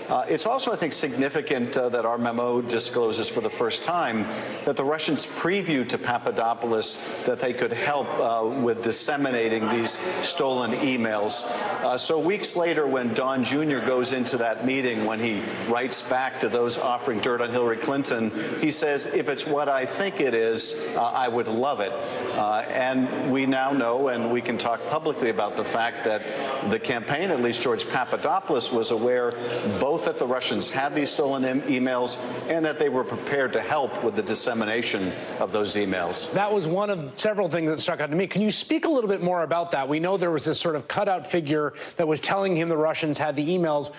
It's also, I think, significant that our memo discloses for the first time that the Russians previewed to Papadopoulos that they could help with disseminating these stolen emails. So weeks later, when Don Jr. goes into that meeting, when he writes back to those offering dirt on Hillary Clinton, he says, if it's what I think it is, I would love it. And we now know, and we can talk publicly about the fact that the campaign, at least George Papadopoulos, was aware both that the Russians had these stolen emails and that they were prepared to help with the dissemination of those emails. That was one of several things that stuck out to me. Can you speak a little bit more about that? We know there was this sort of cutout figure that was telling him the Russians had the emails.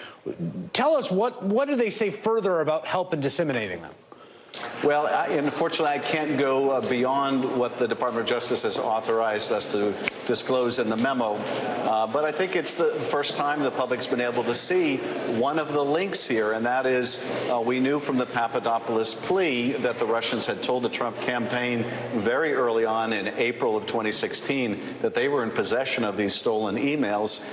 Tell us, what do they say further about help in disseminating them? Well, unfortunately, I can't go beyond what the Department of Justice has authorized us to disclose in the memo. But I think it's the first time the public's been able to see one of the links here, and that is we knew from the Papadopoulos plea that the Russians had told the Trump campaign very early on in April of 2016 that they were in possession of these stolen emails.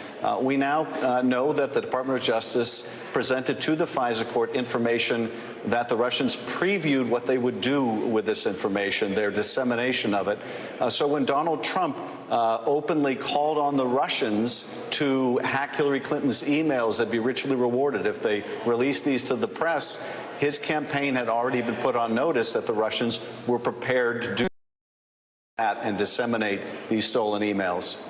We now know that the Department of Justice presented to the FISA court information that the Russians previewed what they would do with this information, their dissemination of it. So when Donald Trump openly called on the Russians to hack Hillary Clinton's emails and be richly rewarded if they released these to the press, his campaign had already been put on notice that the Russians were prepared to do that and disseminate these stolen emails.